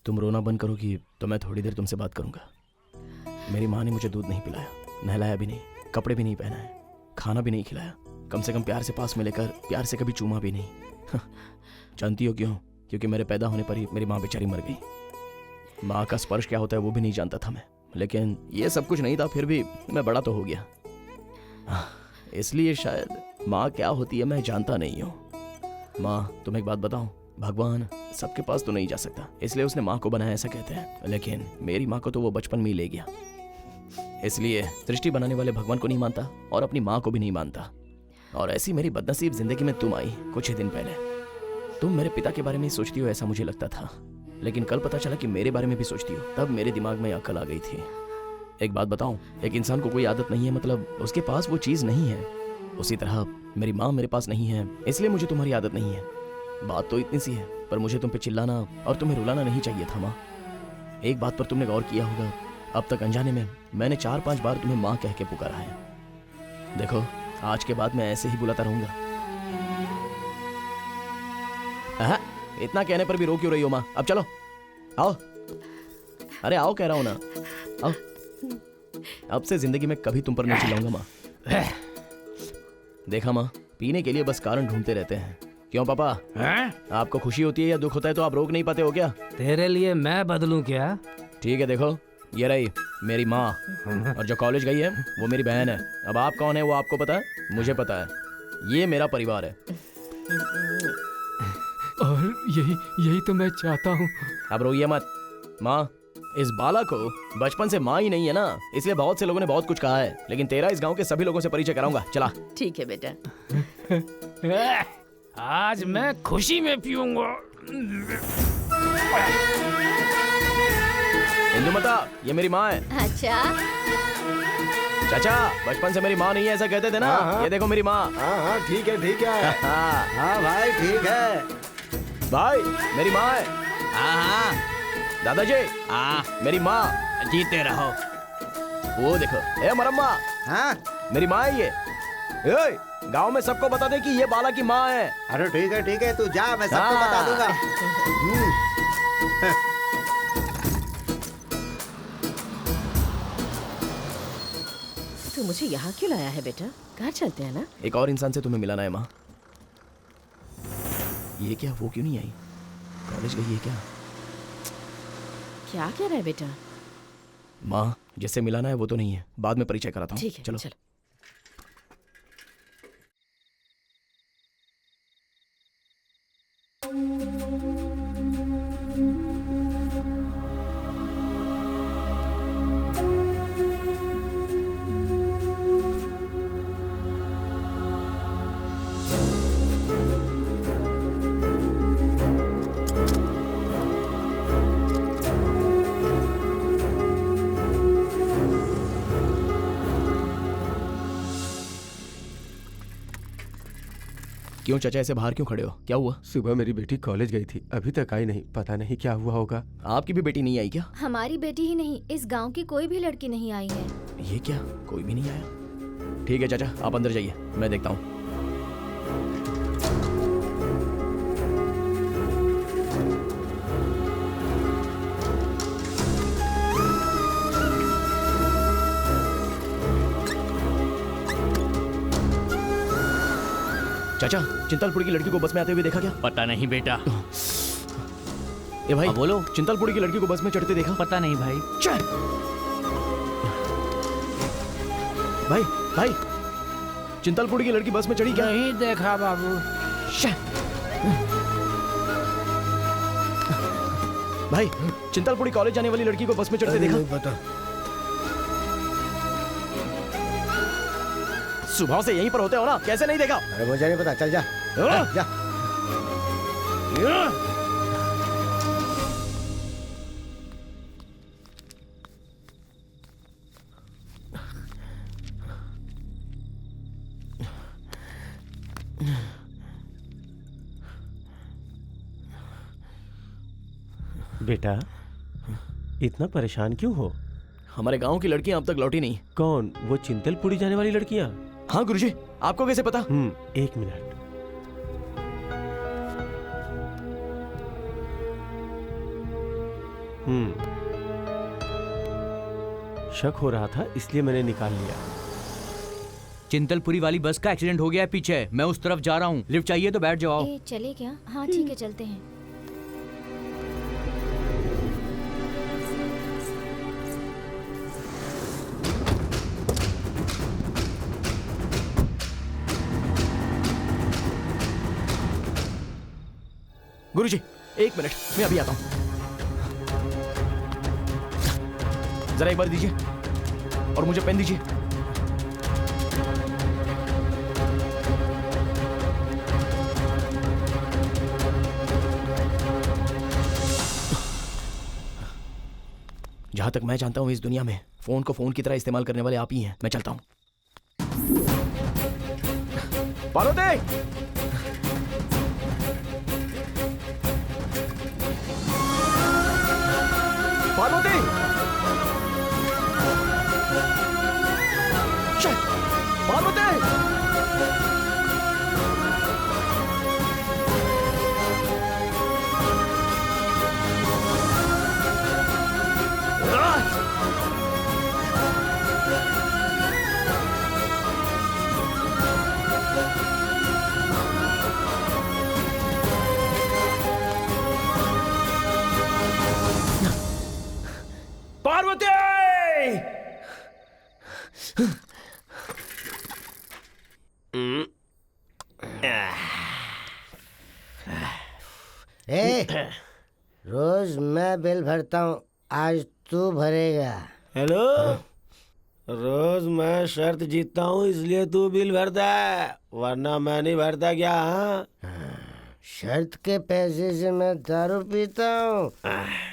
तुम रोना बंद करोगी तो मैं थोड़ी देर तुमसे बात करूंगा। मेरी माँ ने मुझे दूध नहीं पिलाया, नहलाया भी नहीं, कपड़े भी नहीं पहनाए, खाना भी नहीं खिलाया, कम से कम प्यार से पास में लेकर प्यार से कभी चूमा भी नहीं। जानती हो क्यों? क्योंकि मेरे पैदा होने पर ही मेरी माँ बेचारी मर गई। माँ का स्पर्श क्या होता है वो भी नहीं जानता था मैं, लेकिन ये सब कुछ नहीं था, फिर भी मैं बड़ा तो हो गया। इसलिए शायद माँ क्या होती है मैं जानता नहीं हूँ। माँ, तुम एक बात बताऊं, भगवान सबके पास तो नहीं जा सकता, इसलिए उसने माँ को बनाया ऐसा कहते हैं, लेकिन मेरी माँ को तो वो बचपन में ही ले गया। इसलिए सृष्टि बनाने वाले भगवान को नहीं मानता और अपनी माँ को भी नहीं मानता। और ऐसी मेरी बदनसीब जिंदगी में तुम आई कुछ ही दिन पहले। तुम मेरे पिता के बारे में ही सोचती हो ऐसा मुझे लगता था, लेकिन कल पता चला कि मेरे बारे में भी सोचती हो। तब मेरे दिमाग में अकल आ गई थी। एक बात बताऊं, एक इंसान को कोई आदत नहीं है मतलब उसके पास वो चीज नहीं है, उसी तरह मेरी माँ मेरे पास नहीं है इसलिए मुझे तुम्हारी आदत नहीं है। बात तो इतनी सी है, पर मुझे तुम पे चिल्लाना और तुम्हें रुलाना नहीं चाहिए था माँ। एक बात पर तुमने गौर किया होगा, अब तक अनजाने में मैंने 4-5 बार तुम्हें माँ कह के पुकारा है। देखो, आज के बाद मैं ऐसे ही बुलाता रहूंगा। इतना कहने पर भी रो क्यों रही हो माँ? अब चलो, आओ। अरे आओ कह रहा हूं ना, आओ। अब से जिंदगी में कभी तुम पर नहीं चिल्लाऊंगा माँ। देखा माँ, पीने के लिए बस कारण ढूंढते रहते हैं। क्यों पापा, आपको खुशी होती है या दुख होता है तो आप रोक नहीं पाते हो क्या? तेरे लिए मैं बदलूं क्या? ठीक है, देखो ये रही मेरी माँ, और जो कॉलेज गई है वो मेरी बहन है। अब आप कौन है वो आपको पता है, मुझे पता है। ये मेरा परिवार है। और यही तो मैं चाहता हूँ। अब रोइए मत माँ। इस बाला को बचपन से माँ ही नहीं है ना, इसलिए बहुत से लोगों ने बहुत कुछ कहा है, लेकिन तेरा इस गांव के सभी लोगों से परिचय कराऊंगा। चला। ठीक है बेटा। आज मैं खुशी में पीऊंगा। इंदुमता, ये मेरी माँ है। अच्छा चाचा, बचपन से मेरी माँ नहीं है ऐसा कहते थे ना। हाँ। ये देखो मेरी माँ। हाँ ठीक है ठीक है। हाँ भाई ठीक है। भाई मेरी माँ है। हाँ दादाजी, मेरी माँ। जीते रहो। वो देखो, ए मरम्मा, हाँ मेरी माँ है ये। गांव में सबको बता दे कि ये बाला की माँ है। अरे ठीक है तू जा, मैं सबको बता दूंगा। तू मुझे यहाँ क्यों लाया है बेटा? घर चलते हैं ना। एक और इंसान से तुम्हें मिलाना है माँ। ये क्या, वो क्यों नहीं आई? कॉलेज गई है क्या? क्या कह रहा है बेटा? माँ, जिससे मिलाना है वो तो नहीं है, बाद में परिचय कराता हूँ। ठीक है, चलो। क्यों चाचा, ऐसे बाहर क्यों खड़े हो? क्या हुआ? सुबह मेरी बेटी कॉलेज गई थी, अभी तक आई नहीं, पता नहीं क्या हुआ होगा। आपकी भी बेटी नहीं आई क्या? हमारी बेटी ही नहीं, इस गांव की कोई भी लड़की नहीं आई है। ये क्या, कोई भी नहीं आया? ठीक है चाचा, आप अंदर जाइए, मैं देखता हूँ। चाचा, चिंतलपुरी की लड़की को बस में आते हुए देखा क्या? पता नहीं बेटा। ए भाई, बोलो। चिंतलपुरी की लड़की को बस में चढ़ते देखा? पता नहीं भाई। चल भाई, भाई चिंतलपुरी की लड़की बस में चढ़ी क्या? नहीं देखा बाबू। भाई, चिंतलपुरी कॉलेज जाने वाली लड़की को बस में चढ़ते देखा? नहीं पता। सुबह से यहीं पर होते हो ना, कैसे नहीं देखा? अरे मुझे नहीं पता, चल जा जा। बेटा, इतना परेशान क्यों हो? हमारे गांव की लड़कियां अब तक लौटी नहीं। कौन? वो चिंतलपुरी जाने वाली लड़कियां? हाँ गुरुजी, आपको कैसे पता? 1 मिनट। शक हो रहा था इसलिए मैंने निकाल लिया। चिंतलपुरी वाली बस का एक्सीडेंट हो गया है पीछे। मैं उस तरफ जा रहा हूँ। लिफ्ट चाहिए तो बैठ जाओ। ए, चले क्या? हाँ ठीक है, चलते हैं। गुरुजी, एक मिनट, मैं अभी आता हूँ। जरा एक बार दीजिए और मुझे पेन दीजिए। जहां तक मैं जानता हूं इस दुनिया में फोन को फोन की तरह इस्तेमाल करने वाले आप ही हैं। मैं चलता हूं। पार्वती! पार्वती! शिट! पार्वती! पार्वती! रोज मैं बिल भरता हूँ, आज तू भरेगा। हेलो, रोज मैं शर्त जीतता हूँ इसलिए तू बिल भरता है, वरना मैं नहीं भरता क्या? हाँ, शर्त के पैसे से मैं दारू पीता हूँ,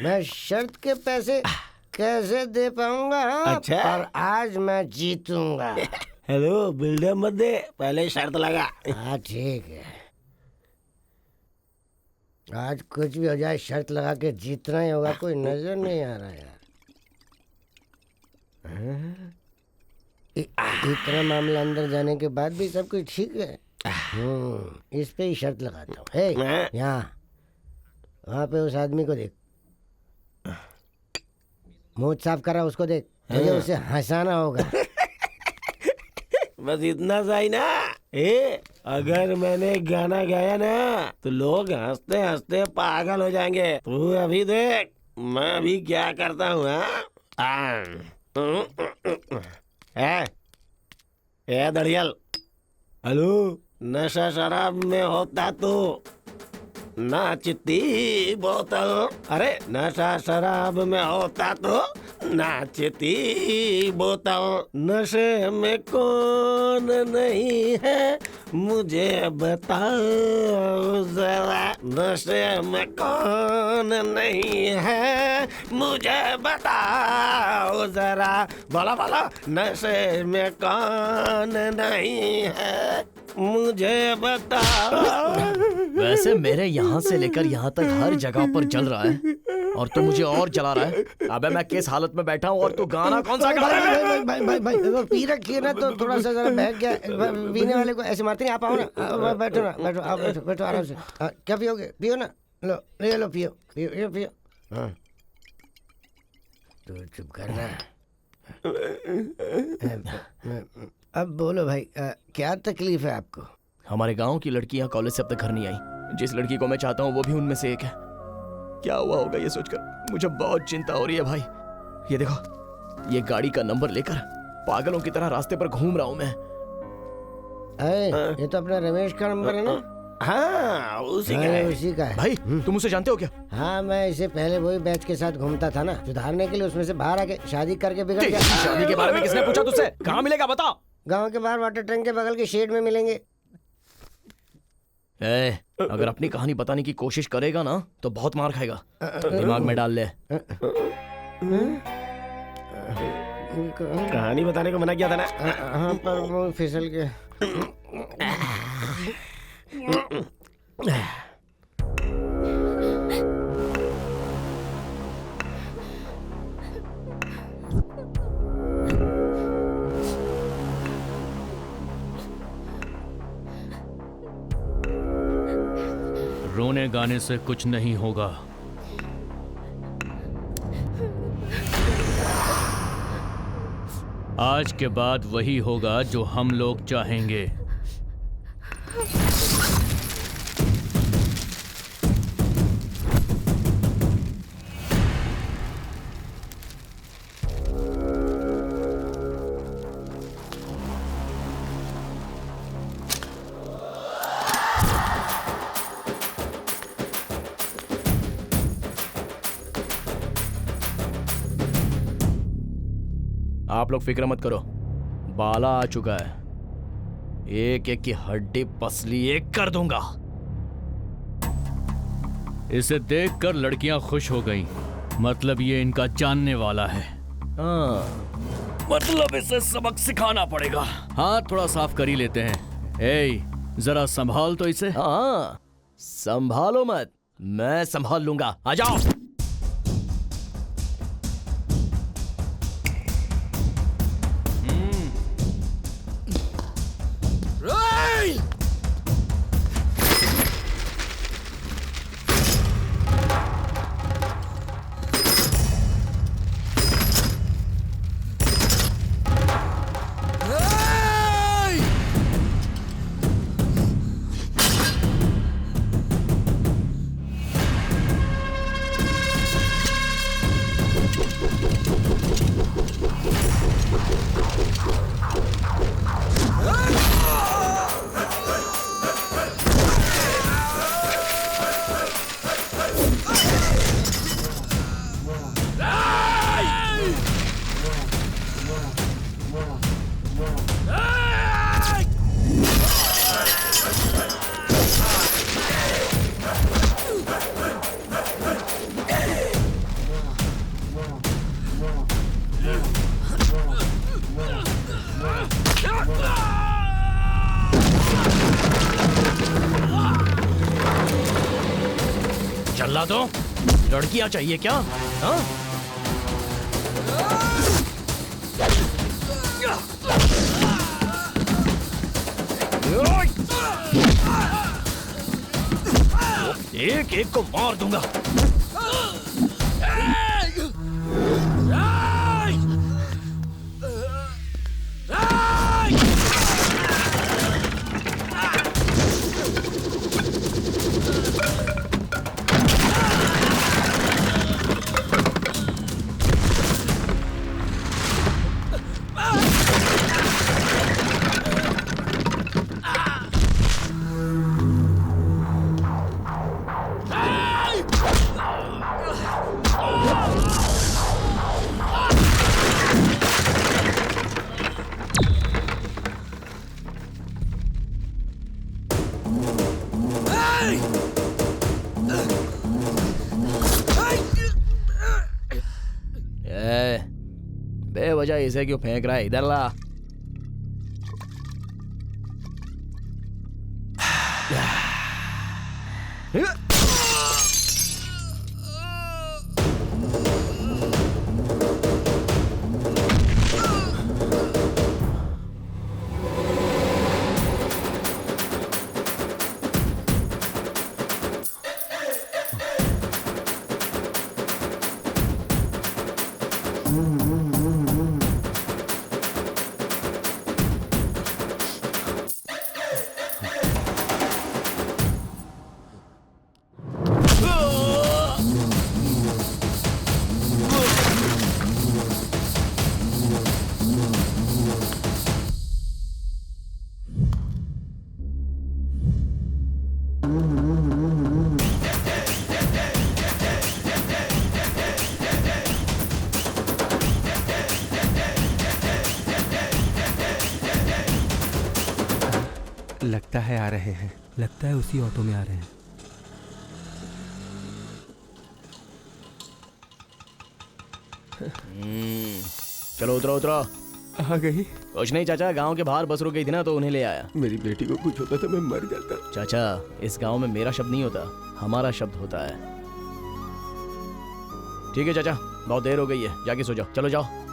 मैं शर्त के पैसे कैसे दे पाऊंगा? अच्छा। पर आज मैं जीतूंगा। हेलो, बिल्डर मत दे, पहले शर्त लगा। हाँ ठीक है, आज कुछ भी हो जाए शर्त लगा के जीतना ही होगा। कोई नजर नहीं आ रहा यार। इतना मामला अंदर जाने के बाद भी सब कुछ ठीक है। इस पे ही शर्त लगाता हूँ। हे, यहाँ वहाँ पे उस आदमी को देख, मुंह साफ कर रहा, उसको देख, मुझे उसे हंसाना होगा। बस इतना सा ही ना। अगर मैंने गाना गाया ना तो लोग हंसते हंसते पागल हो जाएंगे। तू अभी देख मैं अभी क्या करता हूँ। दड़ियल, हेलो, नशा शराब में होता तो नाचती बोतल, अरे नशा शराब में होता तो नाचती बोतल। नशे में कौन नहीं है मुझे बताओ जरा, नशे में कौन नहीं है मुझे बताओ जरा, बोला बोला, नशे में कौन नहीं है मुझे बताओ। वैसे मेरे यहाँ से लेकर यहाँ तक हर जगह पर जल रहा है और तू मुझे और जला रहा है। अबे मैं किस हालत में बैठा हूँ और तू गाना कौन सा गा रहा है? भाई वो पी रखी है ना तो थोड़ा सा जरा बहक गया। पीने वाले को ऐसे मारते नहीं। आप आओ ना, बैठो ना, बैठो, आप बैठो, बैठो आराम से। क्या पियोगे? पियो ना, लो ले लो, पियो पियो पियो। हाँ तो चुप करना। अब बोलो भाई, क्या तकलीफ है आपको? हमारे गांव की लड़कियां कॉलेज से अब तक घर नहीं आई। जिस लड़की को मैं चाहता हूँ वो भी उनमें से एक है। क्या हुआ होगा ये सोचकर मुझे बहुत चिंता हो रही है भाई। ये देखो, ये गाड़ी का नंबर लेकर पागलों की तरह रास्ते पर घूम रहा हूँ मैं। ये तो अपना रमेश का नंबर है ना? हाँ, उसी का है। उसी का है भाई तुम उसे जानते हो क्या? हाँ, मैं इससे पहले वही बैच के साथ घूमता था ना, सुधारने के लिए उसमें से बाहर आके शादी करके बिगड़ गया। शादी के बारे में किसने पूछा तुझसे? कहाँ मिलेगा बता? गांव के बाहर वाटर टैंक के बगल के शेड में मिलेंगे। अगर अपनी कहानी बताने की कोशिश करेगा ना तो बहुत मार खाएगा। दिमाग में डाल ले। कहानी बताने को मना किया था ना। हाँ, पर वो फिसल के। रोने गाने से कुछ नहीं होगा। आज के बाद वही होगा जो हम लोग चाहेंगे। आप लोग फिक्र मत करो, बाला आ चुका है। एक एक की हड्डी पसली एक कर दूंगा। इसे देखकर लड़कियां खुश हो गईं। मतलब ये इनका जानने वाला है। हाँ, मतलब इसे सबक सिखाना पड़ेगा। हाथ थोड़ा साफ कर ही लेते हैं। ए, जरा संभाल तो इसे। हाँ, संभालो मत, मैं संभाल लूंगा। आ जाओ। चला दो। लड़कियां चाहिए क्या? हाँ? एक एक को मार दूंगा। बेवजह इसे क्यों फेंक रहा है? इधर ला। लगता है आ रहे हैं। लगता है उसी ऑटो में आ रहे हैं। चलो उतरो उतरो। आ गई। कुछ नहीं चाचा, गांव के बाहर बस रुक गई थी ना तो उन्हें ले आया। मेरी बेटी को कुछ होता तो मैं मर जाता। चाचा, इस गांव में मेरा शब्द नहीं होता, हमारा शब्द होता है। ठीक है चाचा, बहुत देर हो गई है, जाके सो जाओ। चलो जाओ।